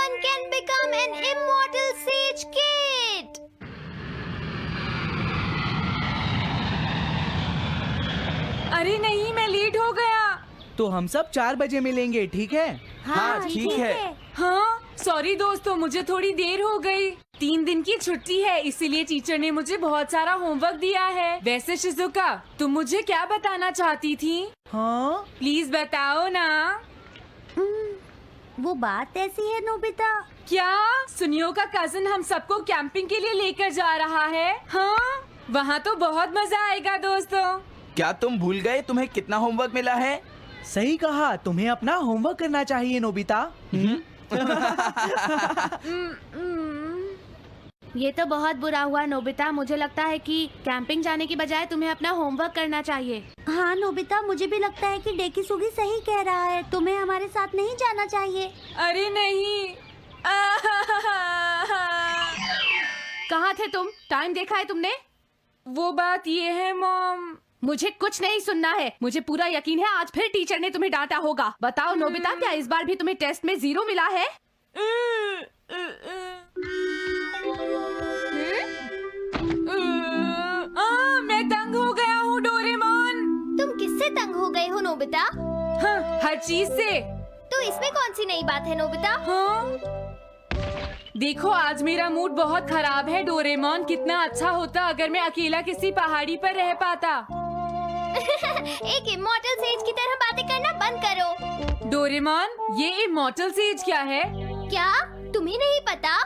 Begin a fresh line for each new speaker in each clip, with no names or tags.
Anyone can become an immortal sage kid.
अरे नहीं, मैं लेट हो गया।
तो हम सब 4 बजे मिलेंगे, ठीक है?
हाँ ठीक है।
हाँ सॉरी दोस्तों, मुझे थोड़ी देर हो गई। 3 दिन की छुट्टी है, इसीलिए टीचर ने मुझे बहुत सारा होमवर्क दिया है। वैसे शिजुका, तुम मुझे क्या बताना चाहती थी?
हाँ,
प्लीज बताओ ना।
वो बात ऐसी है नोबिता।
क्या सुनियो का कजिन हम सबको कैंपिंग के लिए लेकर जा रहा है? हाँ, वहाँ तो बहुत मजा आएगा दोस्तों।
क्या तुम भूल गए तुम्हें कितना होमवर्क मिला है?
सही कहा, तुम्हें अपना होमवर्क करना चाहिए नोबिता।
ये तो बहुत बुरा हुआ नोबिता। मुझे लगता है कि कैंपिंग जाने की बजाय तुम्हें अपना होमवर्क करना चाहिए। हाँ नोबिता, मुझे भी लगता है कि डेकिसुगी सही कह रहा है। तुम्हें हमारे साथ नहीं जाना चाहिए।
अरे नहीं।
कहाँ थे तुम? टाइम देखा है तुमने?
वो बात ये है मॉम।
मुझे कुछ नहीं सुनना है। मुझे पूरा यकीन है आज फिर टीचर ने तुम्हें डांटा होगा। बताओ नोबिता, क्या इस बार भी तुम्हें टेस्ट में 0 मिला है?
मैं तंग हो गया हूँ डोरेमोन।
तुम किससे तंग हो गए हो नोबिता?
हाँ, हर चीज से।
तो इसमें कौन सी नई बात है नोबिता?
हाँ? देखो, आज मेरा मूड बहुत खराब है डोरेमोन। कितना अच्छा होता अगर मैं अकेला किसी पहाड़ी पर रह पाता।
एक इमॉर्टल सेज की तरह बातें करना बंद करो।
डोरेमोन, ये इमॉर्टल सेज क्या है?
क्या तुम्हें नहीं पता?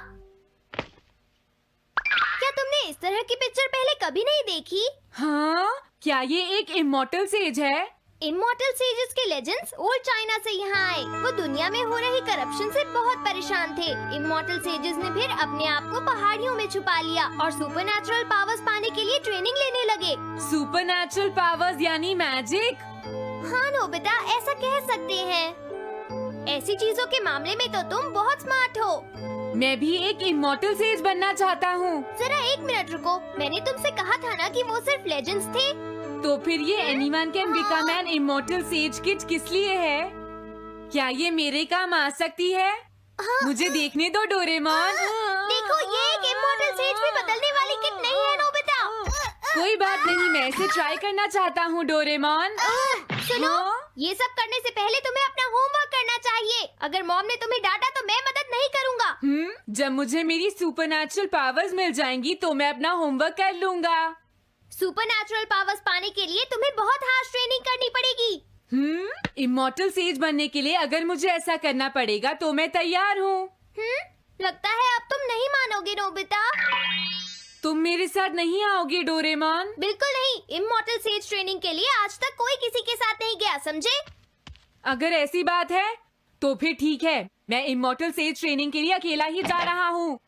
क्या तुमने इस तरह की पिक्चर पहले कभी नहीं देखी?
हाँ, क्या ये एक इमॉर्टल सेज है?
इमॉर्टल सेजेस के लेजेंड्स ओल्ड चाइना से यहाँ आए। वो दुनिया में हो रही करप्शन से बहुत परेशान थे। इमॉर्टल सेजेस ने फिर अपने आप को पहाड़ियों में छुपा लिया और सुपरनैचुरल पावर्स पाने के लिए ट्रेनिंग लेने लगे।
सुपरनैचुरल पावर्स यानी मैजिक?
हाँ नोबिता, ऐसा कह सकते हैं। ऐसी चीजों के मामले में तो तुम बहुत स्मार्ट हो।
मैं भी एक इमॉर्टल सेज बनना चाहता हूँ।
जरा 1 मिनट रुको। मैंने तुमसे कहा था ना कि वो सिर्फ लेजेंड्स थे।
तो फिर ये anyone can become an immortal says kid किस लिए है? क्या ये मेरे काम आ सकती है? मुझे देखने दो डोरेमोन।
देखो, ये एक इमॉर्टल सेज भी बदलने वाली किट नहीं है नोबिता।
कोई बात नहीं, मैं इसे ट्राई करना चाहता हूँ डोरेमोन।
सुनो, ये सब करने से पहले तुम्हें अपना होमवर्क करना चाहिए। अगर मॉम ने तुम्हें डांटा तो मैं मदद नहीं करूँगा।
जब मुझे मेरी सुपरनैचुरल पावर्स मिल जाएंगी तो मैं अपना होमवर्क कर लूँगा।
सुपरनैचुरल पावर्स पाने के लिए तुम्हें बहुत हार्श ट्रेनिंग करनी पड़ेगी।
इमॉर्टल सेज बनने के लिए अगर मुझे ऐसा करना पड़ेगा तो मैं तैयार हूँ।
लगता है अब तुम नहीं मानोगे नोबिता।
तुम मेरे साथ नहीं आओगे डोरेमोन?
बिल्कुल नहीं। इमॉर्टल सेज ट्रेनिंग के लिए आज तक कोई किसी के साथ नहीं गया, समझे?
अगर ऐसी बात है तो फिर ठीक है, मैं इमॉर्टल सेज ट्रेनिंग के लिए अकेला ही जा रहा हूँ।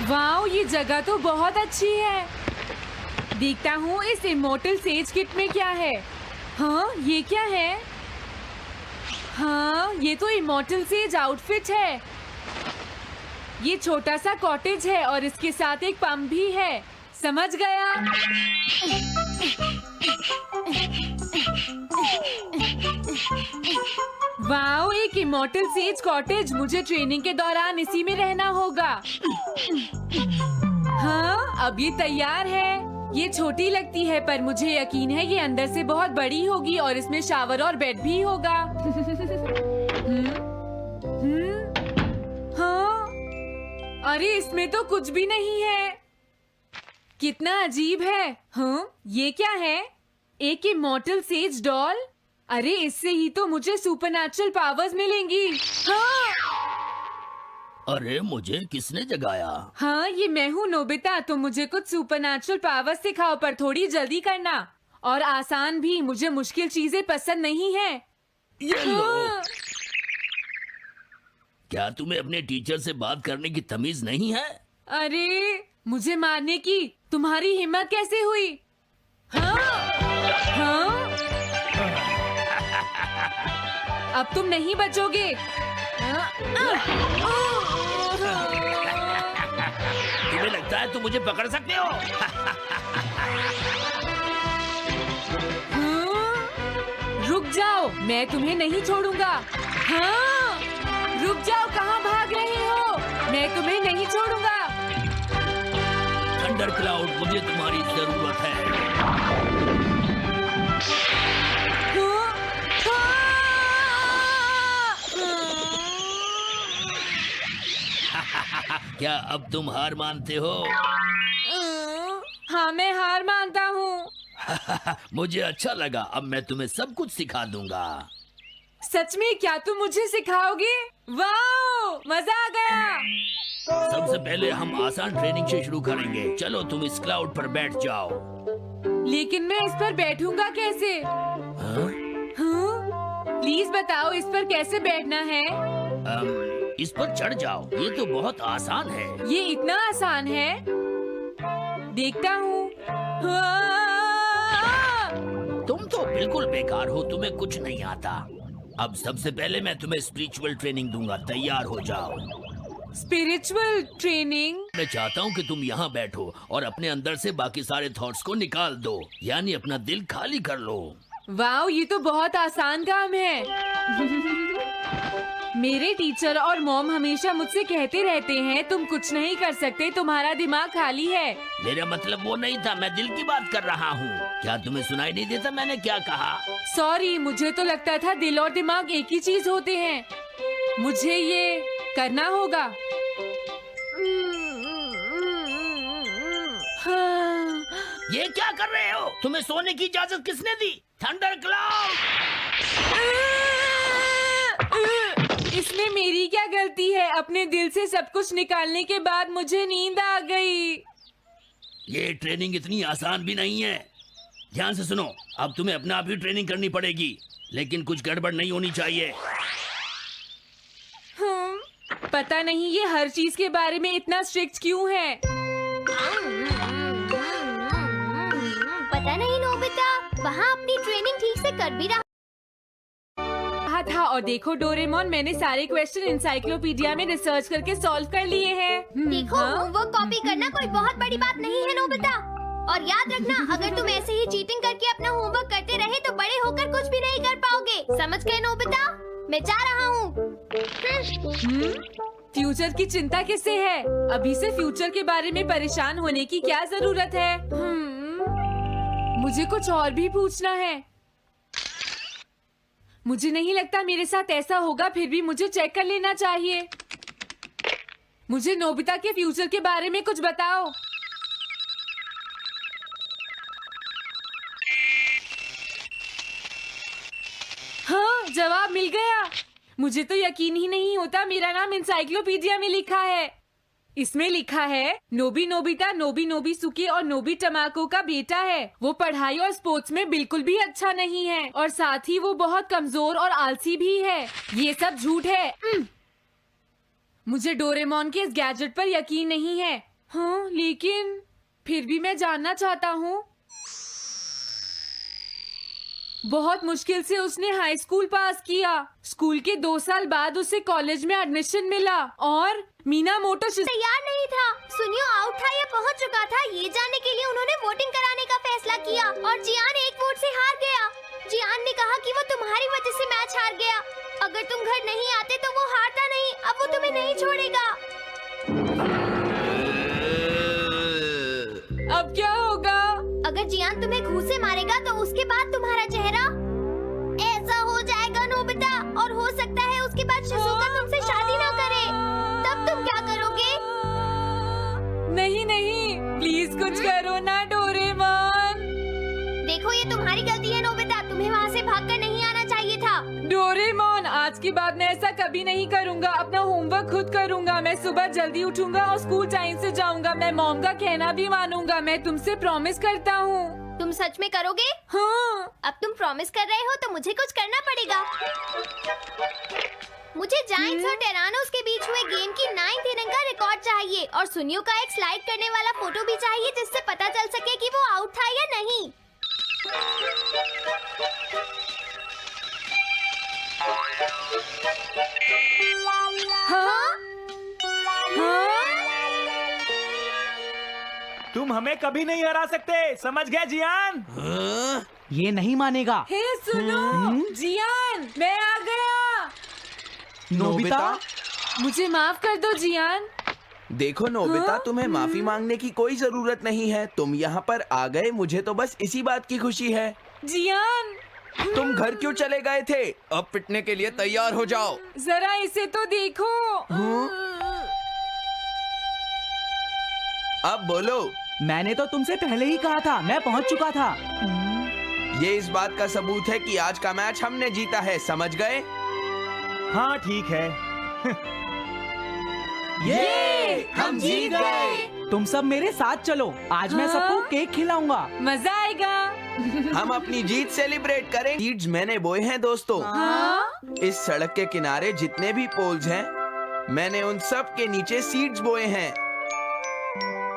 वाओ, ये जगह तो बहुत अच्छी है। देखता हूँ इस इमॉर्टल सेज किट में क्या है। हाँ, ये क्या है? हाँ, ये तो इमॉर्टल सेज आउटफिट है। ये छोटा सा कॉटेज है और इसके साथ एक पंप भी है। समझ गया। वाओ, एक इमॉर्टल सेज कॉटेज। मुझे ट्रेनिंग के दौरान इसी में रहना होगा। हाँ, अब ये तैयार है। ये छोटी लगती है पर मुझे यकीन है ये अंदर से बहुत बड़ी होगी और इसमें शावर और बेड भी होगा। हाँ, अरे इसमें तो कुछ भी नहीं है। कितना अजीब है। हाँ, ये क्या है? एक इमॉर्टल सेज डॉल। अरे इससे ही तो मुझे सुपरनैचुरल पावर्स मिलेंगी। हाँ!
अरे मुझे किसने जगाया?
हाँ, ये मैं हूँ नोबिता। तो मुझे कुछ सुपरनैचुरल पावर्स सिखाओ, पर थोड़ी जल्दी करना और आसान भी। मुझे मुश्किल चीजें पसंद नहीं है।
ये लो।
हाँ।
क्या तुम्हें अपने टीचर से बात करने की तमीज नहीं है?
अरे मुझे मारने की तुम्हारी हिम्मत कैसे हुई? हाँ? हाँ? अब तुम नहीं बचोगे।
तुम्हें लगता है तुम मुझे पकड़ सकते हो?
रुक जाओ, मैं तुम्हें नहीं छोड़ूंगा। हाँ, रुक जाओ, कहाँ भाग रहे हो? मैं तुम्हें नहीं छोड़ूंगा।
थंडर क्लाउड, मुझे तुम्हारी जरूरत है। क्या अब तुम हार मानते हो?
हाँ, मैं हार मानता हूँ।
मुझे अच्छा लगा। अब मैं तुम्हें सब कुछ सिखा दूंगा।
सच में? क्या तुम मुझे सिखाओगे? वाओ, मजा आ गया।
सबसे पहले हम आसान ट्रेनिंग से शुरू करेंगे। चलो तुम इस क्लाउड पर बैठ जाओ।
लेकिन मैं इस पर बैठूंगा कैसे?
हाँ?
प्लीज बताओ, इस पर कैसे बैठना है?
इस पर चढ़ जाओ। ये तो बहुत आसान है।
ये इतना आसान है? देखता हूँ।
तुम तो बिल्कुल बेकार हो, तुम्हें कुछ नहीं आता। अब सबसे पहले मैं तुम्हें स्पिरिचुअल ट्रेनिंग दूंगा। तैयार हो जाओ।
Spiritual training?
मैं चाहता हूँ कि तुम यहाँ बैठो और अपने अंदर से बाकी सारे थॉट्स को निकाल दो, यानी अपना दिल खाली कर लो।
वाओ, ये तो बहुत आसान काम है। मेरे टीचर और मॉम हमेशा मुझसे कहते रहते हैं, तुम कुछ नहीं कर सकते, तुम्हारा दिमाग खाली है।
मेरा मतलब वो नहीं था, मैं दिल की बात कर रहा हूँ। क्या तुम्हें सुनाई नहीं देता मैंने क्या कहा?
सॉरी, मुझे तो लगता था दिल और दिमाग एक ही चीज होते हैं। मुझे ये करना होगा। हाँ।
ये क्या कर रहे हो? तुम्हें सोने की इजाजत किसने दी? Thunder cloud!
इसमें मेरी क्या गलती है? अपने दिल से सब कुछ निकालने के बाद मुझे नींद आ गई।
ये ट्रेनिंग इतनी आसान भी नहीं है। ध्यान से सुनो, अब तुम्हें अपने आप ही ट्रेनिंग करनी पड़ेगी, लेकिन कुछ गड़बड़ नहीं होनी चाहिए।
पता नहीं ये हर चीज के बारे में इतना स्ट्रिक्ट क्यों है।
पता नहीं नोबिता, वहाँ अपनी ट्रेनिंग ठीक से कर भी रहा
था। और देखो डोरेमोन, मैंने सारे क्वेश्चन इंसाइक्लोपीडिया में रिसर्च करके सॉल्व कर लिए हैं।
देखो, होमवर्क कॉपी करना कोई बहुत बड़ी बात नहीं है नोबिता। और याद रखना, अगर तुम ऐसे ही चीटिंग करके अपना होमवर्क करते रहे तो बड़े होकर कुछ भी नहीं कर पाओगे। समझ गए नोबिता? मैं जा रहा हूँ।
फ्यूचर की चिंता किससे है? अभी से फ्यूचर के बारे में परेशान होने की क्या जरूरत है? मुझे कुछ और भी पूछना है। मुझे नहीं लगता मेरे साथ ऐसा होगा, फिर भी मुझे चेक कर लेना चाहिए। मुझे नोबिता के फ्यूचर के बारे में कुछ बताओ। हाँ, जवाब मिल गया। मुझे तो यकीन ही नहीं होता, मेरा नाम इंसाइक्लोपीडिया में लिखा है। इसमें लिखा है, नोबी नोबिता नोबी नोबिसुके और नोबी टमाको का बेटा है। वो पढ़ाई और स्पोर्ट्स में बिल्कुल भी अच्छा नहीं है और साथ ही वो बहुत कमजोर और आलसी भी है। ये सब झूठ है। मुझे डोरेमोन के इस गैजेट पर यकीन नहीं है। हाँ, लेकिन फिर भी मैं जानना चाहता हूँ। बहुत मुश्किल से उसने हाई स्कूल पास किया। स्कूल के 2 साल बाद उसे कॉलेज में एडमिशन मिला और मीनामोटो
तैयार नहीं था। सुनियो आउट था या पहुंच चुका था, ये जानने के लिए उन्होंने वोटिंग कराने का फैसला किया और जियान एक वोट से हार गया। जियान ने कहा कि वो तुम्हारी वजह से मैच हार गया। अगर तुम घर नहीं आते तो वो हारता नहीं। अब वो तुम्हें नहीं छोड़ेगा।
अब क्या होगा?
अगर जियान तुम्हें घूंसे से मारेगा तो उसके बाद तुम्हारा चेहरा ऐसा हो जाएगा नोबिता, और हो सकता है उसके बाद शिज़ुका तुमसे शादी ना करे। तब तुम क्या करोगे?
नहीं नहीं, प्लीज कुछ करो ना डोरेमोन।
देखो ये तुम्हारी गलती है नोबिता, तुम्हें वहाँ से भागकर नहीं आना चाहिए था।
डोरेमोन, आज के बाद मैं ऐसा कभी नहीं करूँगा। अपना होमवर्क खुद करूँगा। मैं सुबह जल्दी उठूंगा और स्कूल टाइम से जाऊँगा। मैं मॉम का कहना भी मानूंगा। मैं तुमसे प्रॉमिस करता हूँ।
तुम सच में करोगे?
हाँ।
अब तुम प्रॉमिस कर रहे हो तो मुझे कुछ करना पड़ेगा। मुझे जायंट्स और टेरानोस के बीच हुए गेम की 9th इनिंग का रिकॉर्ड चाहिए और सुनियो का एक स्लाइड करने वाला फोटो भी चाहिए, जिससे पता चल सके कि वो आउट था या नहीं।
हाँ? हाँ?
तुम हमें कभी नहीं हरा सकते, समझ गए जियान?
हाँ?
ये नहीं मानेगा।
हे सुनो, जियान, मैं आ गया।
नोबिता?
मुझे माफ कर दो जियान।
देखो नोबिता,
हाँ?
तुम्हें माफी मांगने की कोई जरूरत नहीं है। तुम यहाँ पर आ गए, मुझे तो बस इसी बात की खुशी है।
जियान,
तुम घर क्यों चले गए थे? अब पिटने के लिए तैयार हो जाओ।
जरा इसे तो देखो।
अब बोलो।
मैंने तो तुमसे पहले ही कहा था, मैं पहुंच चुका था।
ये इस बात का सबूत है कि आज का मैच हमने जीता है, समझ गए?
हाँ ठीक है।
ये हम जीत गए।
तुम सब मेरे साथ चलो, आज मैं
हाँ?
सबको केक खिलाऊंगा।
मजा आएगा।
हम अपनी जीत सेलिब्रेट करें। सीड्स मैंने बोए हैं दोस्तों।
हाँ?
इस सड़क के किनारे जितने भी पोल्स हैं, मैंने उन सब के नीचे सीड्स बोए हैं।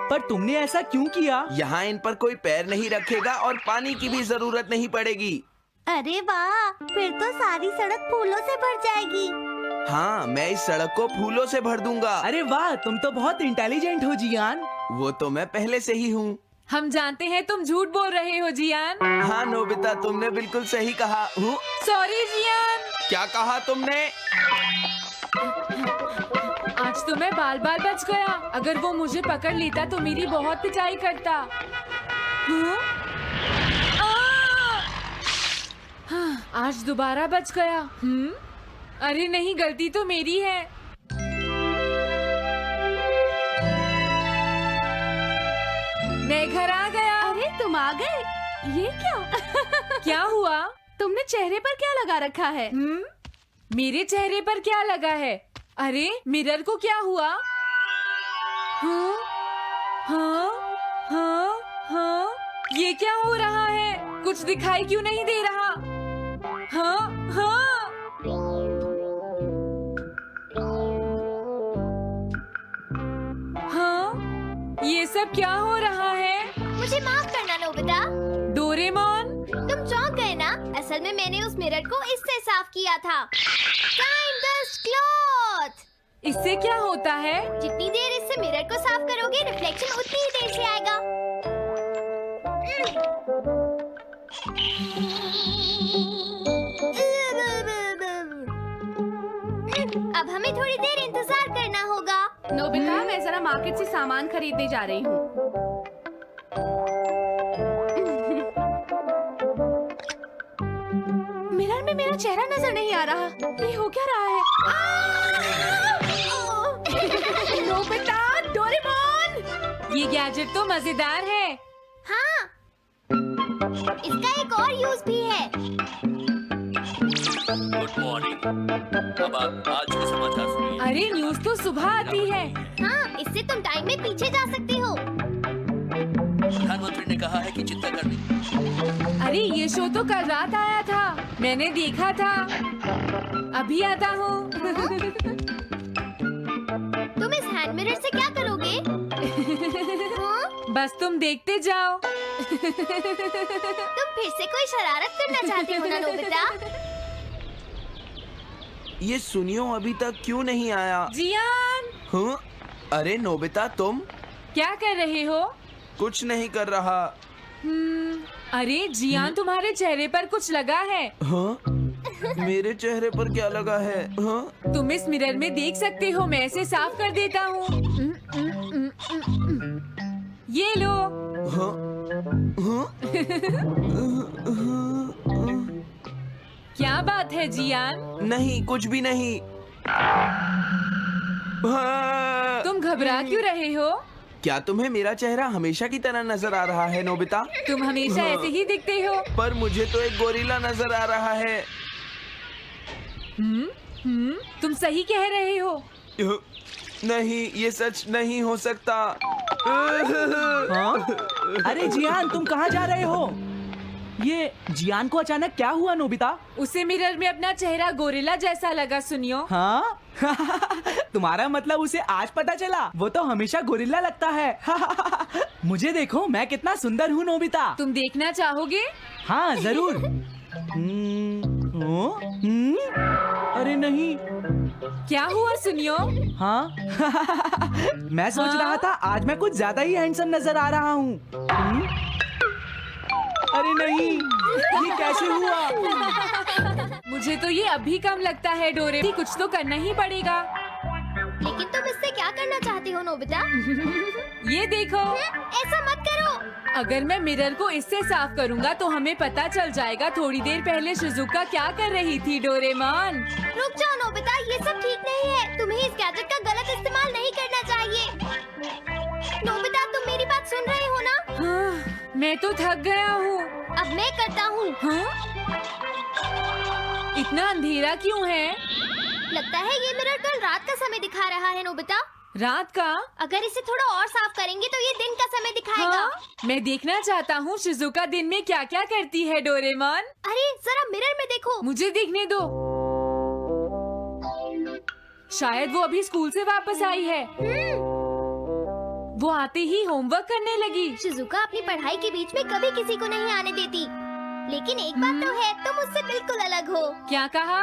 पर तुमने ऐसा क्यों किया?
यहाँ इन पर कोई पैर नहीं रखेगा और पानी की भी जरूरत नहीं पड़ेगी।
अरे वाह, फिर तो सारी सड़क फूलों से भर जाएगी।
हाँ, मैं इस सड़क को फूलों से भर दूंगा।
अरे वाह, तुम तो बहुत इंटेलिजेंट हो जियान।
वो तो मैं पहले से ही हूँ।
हम जानते हैं तुम झूठ बोल रहे हो जियान।
हाँ नोबिता, तुमने बिल्कुल सही कहा।
Sorry Gian.
क्या कहा तुमने?
आज तो मैं बाल बाल बच गया। अगर वो मुझे पकड़ लेता तो मेरी बहुत पिटाई करता। हाँ? हाँ, आज दोबारा बच गया। अरे नहीं, गलती तो मेरी है। मैं घर आ गया।
अरे तुम आ गए, ये क्या?
क्या हुआ?
तुमने चेहरे पर क्या लगा रखा है?
मेरे चेहरे पर क्या लगा है? अरे मिरर को क्या हुआ? हाँ, हाँ, हाँ, हाँ, ये क्या हो रहा है? कुछ दिखाई क्यों नहीं दे रहा? हाँ, हाँ। हाँ, ये सब क्या हो रहा है?
मुझे माफ करना नोबिता।
डोरेमोन,
तुम चौंक गए ना? असल में मैंने उस मिरर को इससे साफ किया था। Time dust cloth.
इससे क्या होता है?
जितनी देर इससे मिरर को साफ करोगे, रिफ्लेक्शन उतनी ही देर से आएगा। अब हमें थोड़ी देर इंतजार करना होगा।
नोबिता, मैं जरा मार्केट से सामान खरीदने जा रही हूँ। मिरर में मेरा चेहरा नजर नहीं आ रहा। ये हो क्या रहा है? Nobita, Doraemon!
ये गैजेट तो मजेदार है।
हाँ, इसका एक और यूज भी है।
Good morning. अब आप आज के समाचार सुनिए।
अरे न्यूज तो सुबह आती है।
हाँ, इससे तुम टाइम में पीछे जा सकते हो।
प्रधानमंत्री ने कहा है कि चिंता करनी।
अरे ये शो तो कल रात आया था, मैंने देखा था। अभी आता हूँ।
तुम इस हैंड मिरर से क्या करोगे? हाँ?
बस तुम देखते जाओ।
तुम फिर से कोई शरारत करना चाहते हो ना नोबिता?
ये सुनियो अभी तक क्यों नहीं आया?
जियान,
हाँ? अरे नोबिता, तुम
क्या कर रहे हो?
कुछ नहीं कर रहा।
अरे जियान, तुम्हारे चेहरे पर कुछ लगा है।
हाँ? मेरे चेहरे पर क्या लगा है? हाँ?
तुम इस मिरर में देख सकते हो, मैं इसे साफ कर देता हूँ। ये लो।
हाँ? हाँ?
क्या बात है जियान?
नहीं, कुछ भी नहीं। हाँ।
तुम घबरा क्यों रहे हो?
क्या तुम्हें मेरा चेहरा हमेशा की तरह नजर आ रहा है नोबिता?
तुम हमेशा ऐसे ही दिखते हो।
पर मुझे तो एक गोरिल्ला नजर आ रहा है।
तुम सही कह रहे हो।
नहीं, ये सच नहीं हो सकता।
हाँ? अरे जियान, तुम कहाँ जा रहे हो? ये जियान को अचानक क्या हुआ नोबिता?
उसे मिरर में अपना चेहरा गोरिल्ला जैसा लगा। सुनियो।
हाँ? तुम्हारा मतलब उसे आज पता चला? वो तो हमेशा गोरिल्ला लगता है। मुझे देखो, मैं कितना सुंदर हूँ नोबिता।
तुम देखना चाहोगे?
हाँ जरूर। अरे नहीं।
क्या हुआ सुनियो?
हाँ? मैं सोच रहा था आज मैं कुछ ज्यादा ही हैंडसम नजर आ रहा हूँ। अरे नहीं, ये कैसे हुआ?
मुझे तो ये अभी कम लगता है डोरे, कुछ तो करना ही पड़ेगा।
लेकिन तुम इससे क्या करना चाहती हो नोबिता?
ये देखो,
ऐसा मत करो।
अगर मैं मिरर को इससे साफ करूंगा तो हमें पता चल जाएगा थोड़ी देर पहले शिजुका क्या कर रही थी। डोरेमोन
रुक जाओ नोबिता, ये सब ठीक नहीं है। तुम्हें इस गैजेट का गलत इस्तेमाल नहीं करना चाहिए। नोबिता, तुम मेरी बात सुन रहे हो ना?
हाँ, मैं तो थक गया हूँ।
अब मैं करता हूँ।
हाँ? इतना अंधेरा क्यों है?
लगता है ये मिरर कल रात का समय दिखा रहा है नोबिता।
रात का?
अगर इसे थोड़ा और साफ करेंगे तो ये दिन का समय दिखाएगा।
हाँ? मैं देखना चाहता हूँ शिजुका दिन में क्या क्या करती है। डोरेमोन
अरे जरा मिरर में देखो।
मुझे देखने दो। शायद वो अभी स्कूल से वापस आई है। वो आते ही होमवर्क करने लगी।
शिजुका अपनी पढ़ाई के बीच में कभी किसी को नहीं आने देती। लेकिन एक बात तो है, तुम उससे बिल्कुल अलग हो।
क्या कहा?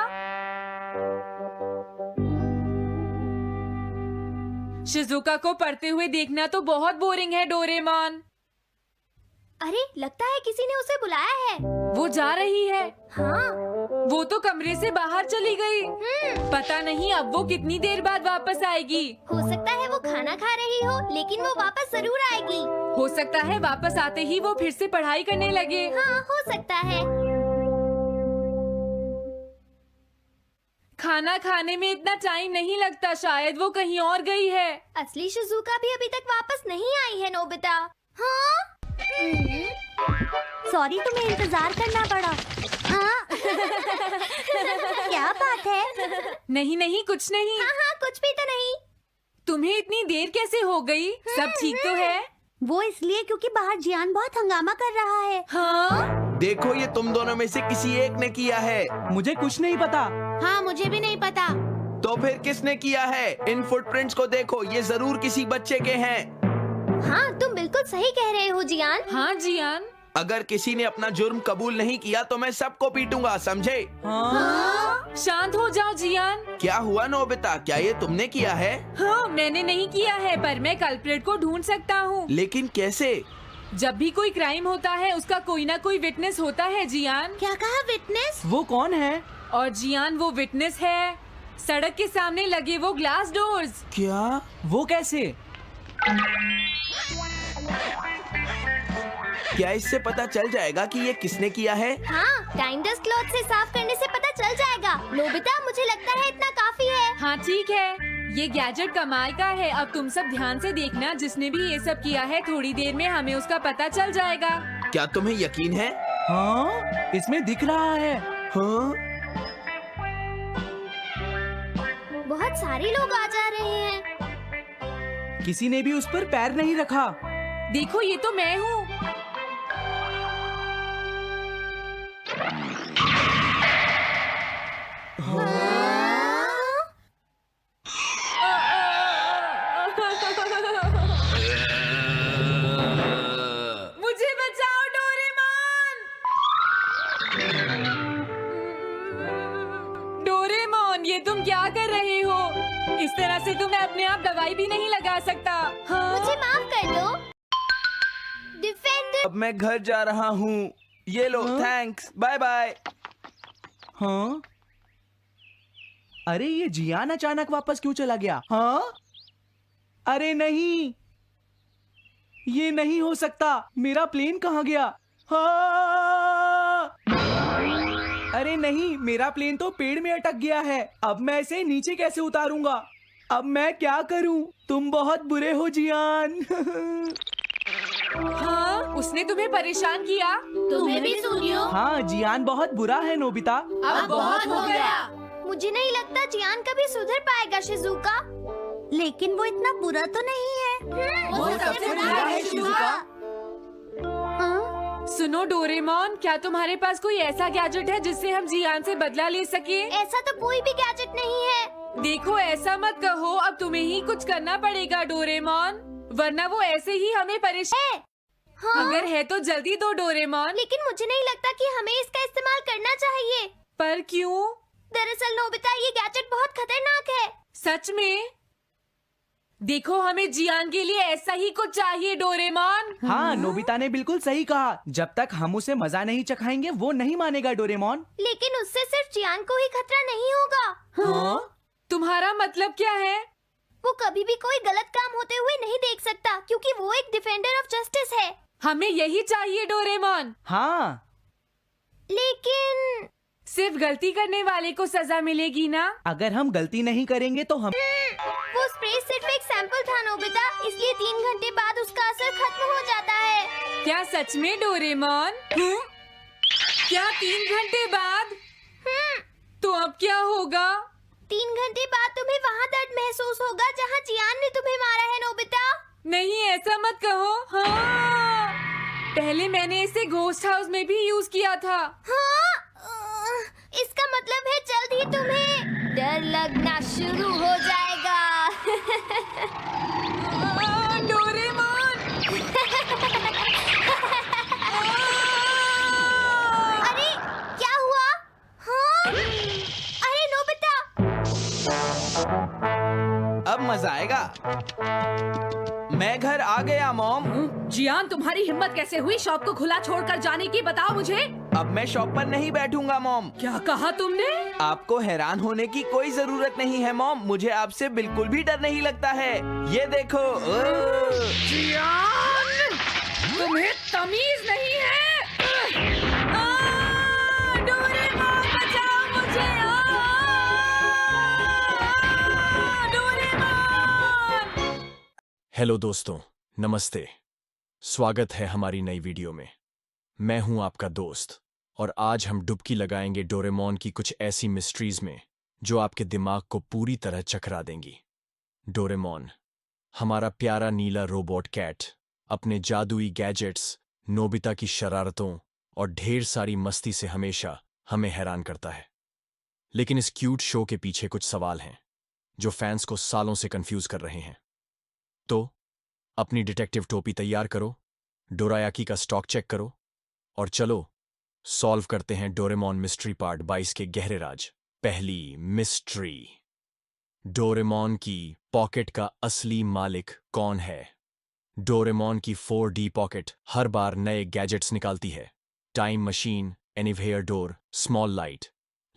शिजुका को पढ़ते हुए देखना तो बहुत बोरिंग है डोरेमोन।
अरे लगता है किसी ने उसे बुलाया है।
वो जा रही है।
हाँ।
वो तो कमरे से बाहर चली गई। पता नहीं अब वो कितनी देर बाद वापस आएगी।
हो सकता है वो खाना खा रही हो, लेकिन वो वापस जरूर आएगी।
हो सकता है वापस आते ही वो फिर से पढ़ाई करने लगे।
हाँ, हो सकता है।
खाना खाने में इतना टाइम नहीं लगता, शायद वो कहीं और गई है।
असली शिजुका भी अभी तक वापस नहीं आई है नोबिता। हाँ?
सॉरी, तुम्हें इंतजार करना पड़ा। हाँ? क्या बात है?
नहीं नहीं, कुछ नहीं।
हाँ हाँ, कुछ भी तो नहीं।
तुम्हें इतनी देर कैसे हो गई? सब ठीक तो है?
वो इसलिए क्योंकि बाहर जियान बहुत हंगामा कर रहा है।
हाँ?
देखो, ये तुम दोनों में से किसी एक ने किया है।
मुझे कुछ नहीं पता।
हाँ, मुझे भी नहीं पता।
तो फिर किसने किया है? इन फुटप्रिंट्स को देखो, ये जरूर किसी बच्चे के हैं।
हाँ, तुम बिल्कुल सही कह रहे हो जियान।
हाँ जियान।
अगर किसी ने अपना जुर्म कबूल नहीं किया तो मैं सबको पीटूंगा, समझे?
हाँ? शांत हो जाओ जियान।
क्या हुआ नोबिता, क्या ये तुमने किया है?
हाँ, मैंने नहीं किया है, पर मैं कल्प्रेट को ढूंढ सकता हूँ।
लेकिन कैसे?
जब भी कोई क्राइम होता है उसका कोई ना कोई विटनेस होता है जियान।
क्या कहा, विटनेस?
वो कौन है?
और जियान वो विटनेस है। सड़क के सामने लगे वो ग्लास डोर्स।
क्या?
वो कैसे?
क्या इससे पता चल जाएगा कि ये किसने किया है?
हाँ, टाइम डस्ट क्लॉथ से साफ करने से पता चल जाएगा। नोबिता, मुझे लगता है इतना काफी है।
हाँ ठीक है, ये गैजेट कमाल का है। अब तुम सब ध्यान से देखना, जिसने भी ये सब किया है थोड़ी देर में हमें उसका पता चल जाएगा।
क्या तुम्हें यकीन है?
हाँ, इसमें दिख रहा है।
हाँ?
बहुत सारे लोग आ जा रहे हैं।
किसी ने भी उस पर पैर नहीं रखा।
देखो, ये तो मैं हूँ। मुझे बचाओ डोरेमोन। डोरेमोन, ये तुम क्या कर रहे हो? इस तरह से तो मैं अपने आप दवाई भी नहीं लगा सकता। हाँ?
मुझे माफ कर दो। डिफेंडर।
अब मैं घर जा रहा हूँ। ये लो, थैंक्स, बाय बाय।
हाँ? अरे ये जियान अचानक वापस क्यों चला गया? हाँ? अरे नहीं, ये नहीं हो सकता। मेरा प्लेन कहाँ गया? हाँ! अरे नहीं, मेरा प्लेन तो पेड़ में अटक गया है। अब मैं इसे नीचे कैसे उतारूंगा? अब मैं क्या करूं? तुम बहुत बुरे हो जियान।
हाँ? उसने तुम्हें परेशान किया?
तुम्हें भी सुनियो।
हाँ, जियान बहुत बुरा है नोबिता।
अब बहुत हो गया।
मुझे नहीं लगता जियान कभी सुधर पाएगा शिजुका।
लेकिन वो इतना बुरा तो नहीं है।
वो सबसे बुरा है शिजुका।
हाँ?
सुनो डोरेमोन, क्या तुम्हारे पास कोई ऐसा गैजेट है जिससे हम जियान से बदला ले सके?
ऐसा तो कोई भी गैजेट नहीं है।
देखो, ऐसा मत कहो, अब तुम्हें ही कुछ करना पड़ेगा डोरेमोन, वरना वो ऐसे ही हमें परेशान।
हाँ?
अगर है तो जल्दी दो डोरेमोन।
लेकिन मुझे नहीं लगता कि हमें इसका इस्तेमाल करना चाहिए।
पर क्यों?
दरअसल नोबिता, ये गैजेट बहुत खतरनाक है।
सच में? देखो, हमें जियान के लिए ऐसा ही कुछ चाहिए डोरेमोन।
हाँ, नोबिता ने बिल्कुल सही कहा। जब तक हम उसे मजा नहीं चखाएंगे वो नहीं मानेगा डोरेमोन।
लेकिन उससे सिर्फ जियान को ही खतरा नहीं होगा।
हाँ?
तुम्हारा मतलब क्या है?
वो कभी भी कोई गलत काम होते हुए नहीं देख सकता, क्योंकि वो एक डिफेंडर ऑफ जस्टिस है।
हमें यही चाहिए डोरेमोन।
हाँ,
लेकिन
सिर्फ गलती करने वाले को सजा मिलेगी ना?
अगर हम गलती नहीं करेंगे तो हम
वो स्प्रे सिर्फ एक सैंपल था नोबिता, इसलिए 3 घंटे बाद उसका असर खत्म हो जाता है।
क्या सच में डोरेमोन? क्या 3 घंटे बाद? तो अब क्या होगा?
3 घंटे बाद तुम्हें वहाँ दर्द महसूस होगा जहाँ जियान ने तुम्हें मारा है नोबिता।
नहीं, ऐसा मत कहो। हाँ, पहले मैंने इसे घोस्ट हाउस में भी यूज किया था।
हाँ? इसका मतलब है जल्द ही तुम्हें डर लगना शुरू हो जाएगा।
डोरेमोन!
अरे क्या हुआ? हाँ? अरे नोबिता!
अब मजा आएगा। मैं घर आ गया मॉम।
जियान, तुम्हारी हिम्मत कैसे हुई शॉप को खुला छोड़कर जाने की, बताओ मुझे।
अब मैं शॉप पर नहीं बैठूंगा मॉम।
क्या कहा तुमने?
आपको हैरान होने की कोई जरूरत नहीं है मॉम, मुझे आपसे बिल्कुल भी डर नहीं लगता है। ये देखो।
जियान, तुम्हें तमीज नहीं है।
डोरेमोन, बचाओ मुझे! डोरेमोन!
हेलो दोस्तों, नमस्ते। स्वागत है हमारी नई वीडियो में। मैं हूं आपका दोस्त और आज हम डुबकी लगाएंगे डोरेमोन की कुछ ऐसी मिस्ट्रीज में जो आपके दिमाग को पूरी तरह चकरा देंगी। डोरेमोन, हमारा प्यारा नीला रोबोट कैट, अपने जादुई गैजेट्स, नोबिता की शरारतों और ढेर सारी मस्ती से हमेशा हमें हैरान करता है। लेकिन इस क्यूट शो के पीछे कुछ सवाल हैं जो फैंस को सालों से कंफ्यूज कर रहे हैं। तो अपनी डिटेक्टिव टोपी तैयार करो, डोरायाकी का स्टॉक चेक करो और चलो सॉल्व करते हैं डोरेमोन मिस्ट्री पार्ट 22 के गहरे राज। पहली मिस्ट्री, डोरेमोन की पॉकेट का असली मालिक कौन है? डोरेमोन की 4D पॉकेट हर बार नए गैजेट्स निकालती है, time machine, anywhere door, small light.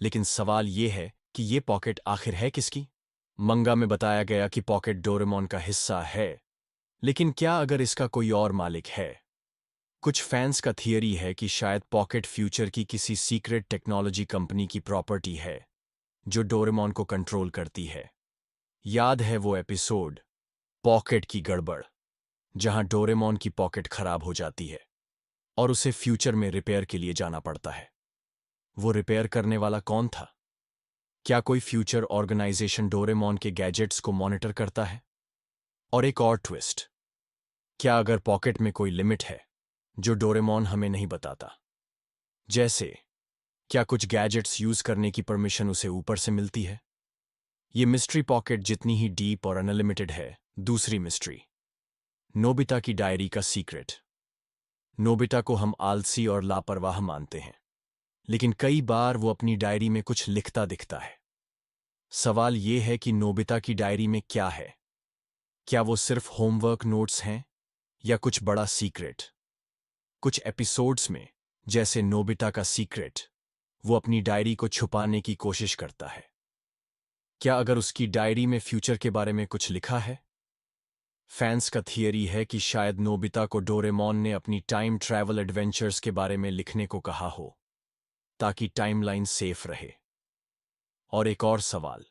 लेकिन सवाल ये है कि ये पॉकेट आखिर है किसकी? मंगा में बताया गया कि पॉकेट डोरेमोन का हिस्सा है, लेकिन क्या अगर इसका कोई और मालिक है? कुछ फैंस का थियरी है कि शायद पॉकेट फ्यूचर की किसी सीक्रेट टेक्नोलॉजी कंपनी की प्रॉपर्टी है जो डोरेमोन को कंट्रोल करती है। याद है वो एपिसोड पॉकेट की गड़बड़, जहां डोरेमोन की पॉकेट खराब हो जाती है और उसे फ्यूचर में रिपेयर के लिए जाना पड़ता है। वो रिपेयर करने वाला कौन था? क्या कोई फ्यूचर ऑर्गेनाइजेशन डोरेमोन के गैजेट्स को मॉनिटर करता है? और एक और ट्विस्ट, क्या अगर पॉकेट में कोई लिमिट है जो डोरेमोन हमें नहीं बताता? जैसे क्या कुछ गैजेट्स यूज करने की परमिशन उसे ऊपर से मिलती है? ये मिस्ट्री पॉकेट जितनी ही डीप और अनलिमिटेड है। दूसरी मिस्ट्री, नोबिता की डायरी का सीक्रेट। नोबिता को हम आलसी और लापरवाह मानते हैं, लेकिन कई बार वो अपनी डायरी में कुछ लिखता दिखता है। सवाल ये है कि नोबिता की डायरी में क्या है? क्या वो सिर्फ होमवर्क नोट्स हैं या कुछ बड़ा सीक्रेट? कुछ एपिसोड्स में, जैसे नोबिता का सीक्रेट, वो अपनी डायरी को छुपाने की कोशिश करता है। क्या अगर उसकी डायरी में फ्यूचर के बारे में कुछ लिखा है? फैंस का थियरी है कि शायद नोबिता को डोरेमोन ने अपनी टाइम ट्रैवल एडवेंचर्स के बारे में लिखने को कहा हो ताकि टाइमलाइन सेफ रहे। और एक और सवाल,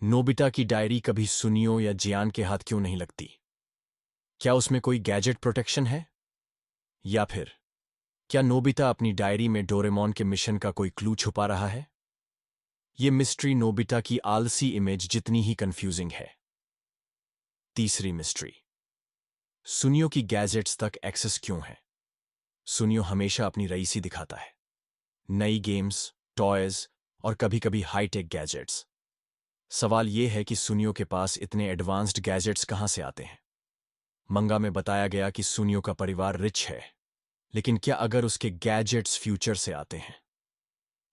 नोबिता की डायरी कभी सुनियो या जियान के हाथ क्यों नहीं लगती? क्या उसमें कोई गैजेट प्रोटेक्शन है? या फिर क्या नोबिता अपनी डायरी में डोरेमोन के मिशन का कोई क्लू छुपा रहा है? ये मिस्ट्री नोबिता की आलसी इमेज जितनी ही कंफ्यूजिंग है। तीसरी मिस्ट्री, सुनियो की गैजेट्स तक एक्सेस क्यों है? सुनियो हमेशा अपनी रईसी दिखाता है, नई गेम्स, टॉयज और कभी-कभी हाईटेक गैजेट्स। सवाल यह है कि सुनियो के पास इतने एडवांस्ड गैजेट्स कहां से आते हैं? मंगा में बताया गया कि सुनियो का परिवार रिच है, लेकिन क्या अगर उसके गैजेट्स फ्यूचर से आते हैं?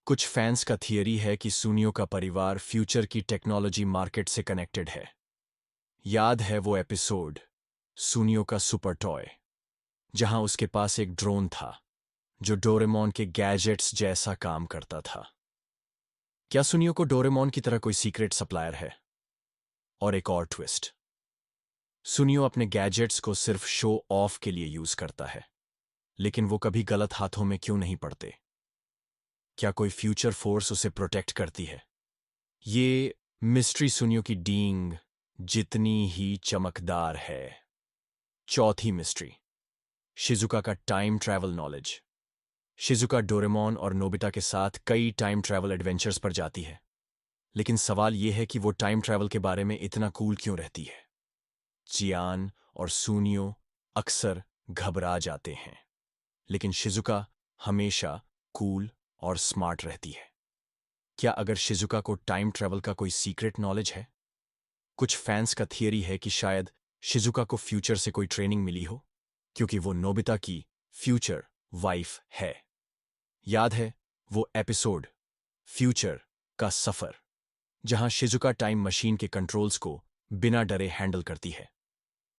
कुछ फैंस का थियरी है कि सुनियो का परिवार फ्यूचर की टेक्नोलॉजी मार्केट से कनेक्टेड है। याद है वो एपिसोड सुनियो का सुपर टॉय, जहां उसके पास एक ड्रोन था जो डोरेमोन के गैजेट्स जैसा काम करता था। क्या सुनियो को डोरेमोन की तरह कोई सीक्रेट सप्लायर है? और एक और ट्विस्ट, सुनियो अपने गैजेट्स को सिर्फ शो ऑफ के लिए यूज करता है, लेकिन वो कभी गलत हाथों में क्यों नहीं पड़ते? क्या कोई फ्यूचर फोर्स उसे प्रोटेक्ट करती है? ये मिस्ट्री सुनियो की डींग जितनी ही चमकदार है। चौथी मिस्ट्री, शिजुका का time travel knowledge. Shizuka Doraemon और नोबिता के साथ कई टाइम ट्रैवल एडवेंचर्स पर जाती है, लेकिन सवाल यह है कि वो टाइम ट्रैवल के बारे में इतना कूल क्यों रहती है? जियान और सुनियो अक्सर घबरा जाते हैं, लेकिन शिजुका हमेशा कूल और स्मार्ट रहती है। क्या अगर शिजुका को टाइम ट्रैवल का कोई सीक्रेट नॉलेज है? कुछ फैंस का थियरी है कि शायद शिजुका को फ्यूचर से कोई ट्रेनिंग मिली हो, क्योंकि वो नोबिता की फ्यूचर वाइफ है। याद है वो एपिसोड फ्यूचर का सफर, जहां शिजुका टाइम मशीन के कंट्रोल्स को बिना डरे हैंडल करती है?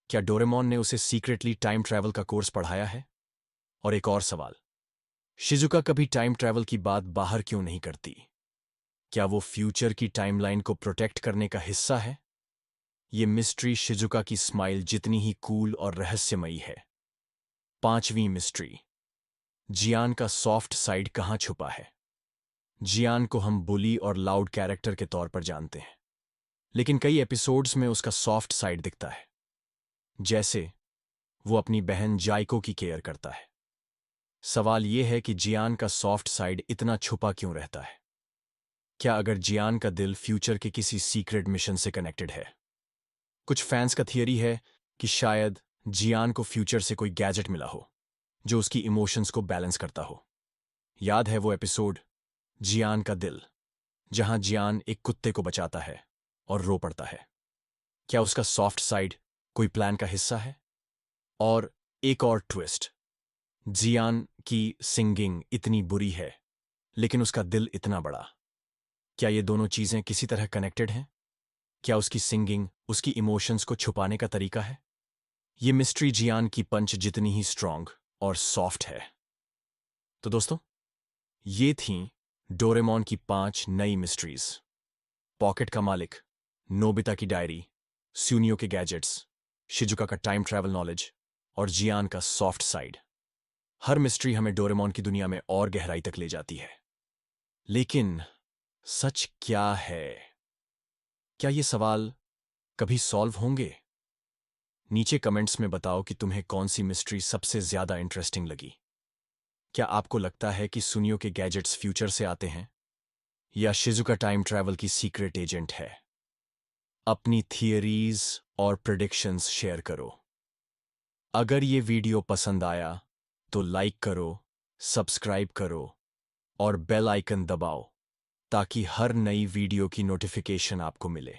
क्या डोरेमोन ने उसे सीक्रेटली टाइम ट्रैवल का कोर्स पढ़ाया है? और एक और सवाल, शिजुका कभी टाइम ट्रैवल की बात बाहर क्यों नहीं करती? क्या वो फ्यूचर की टाइमलाइन को प्रोटेक्ट करने का हिस्सा है? ये मिस्ट्री शिजुका की स्माइल जितनी ही कूल और रहस्यमयी है। पांचवीं मिस्ट्री, जियान का सॉफ्ट साइड कहां छुपा है? जियान को हम बुली और लाउड कैरेक्टर के तौर पर जानते हैं, लेकिन कई एपिसोड्स में उसका सॉफ्ट साइड दिखता है, जैसे वो अपनी बहन जाइको की केयर करता है। सवाल यह है कि जियान का सॉफ्ट साइड इतना छुपा क्यों रहता है? क्या अगर जियान का दिल फ्यूचर के किसी सीक्रेट मिशन से कनेक्टेड है? कुछ फैंस का थियरी है कि शायद जियान को फ्यूचर से कोई गैजेट मिला हो जो उसकी इमोशंस को बैलेंस करता हो। याद है वो एपिसोड जियान का दिल, जहां जियान एक कुत्ते को बचाता है और रो पड़ता है? क्या उसका सॉफ्ट साइड कोई प्लान का हिस्सा है? और एक और ट्विस्ट, जियान की सिंगिंग इतनी बुरी है लेकिन उसका दिल इतना बड़ा। क्या ये दोनों चीजें किसी तरह कनेक्टेड हैं? क्या उसकी सिंगिंग उसकी इमोशंस को छुपाने का तरीका है? ये मिस्ट्री जियान की पंच जितनी ही स्ट्रांग और सॉफ्ट है। तो दोस्तों, ये थीं डोरेमोन की 5 नई मिस्ट्रीज। पॉकेट का मालिक, नोबिता की डायरी, सुनियो के गैजेट्स, शिजुका का टाइम ट्रैवल नॉलेज और जियान का सॉफ्ट साइड। हर मिस्ट्री हमें डोरेमोन की दुनिया में और गहराई तक ले जाती है। लेकिन सच क्या है? क्या ये सवाल कभी सॉल्व होंगे? नीचे कमेंट्स में बताओ कि तुम्हें कौन सी मिस्ट्री सबसे ज्यादा इंटरेस्टिंग लगी। क्या आपको लगता है कि सुनियो के गैजेट्स फ्यूचर से आते हैं, या शिजुका टाइम ट्रैवल की सीक्रेट एजेंट है? अपनी थियरीज और प्रेडिक्शंस शेयर करो। अगर ये वीडियो पसंद आया तो लाइक करो, सब्सक्राइब करो और बेल आइकन दबाओ ताकि हर नई वीडियो की नोटिफिकेशन आपको मिले।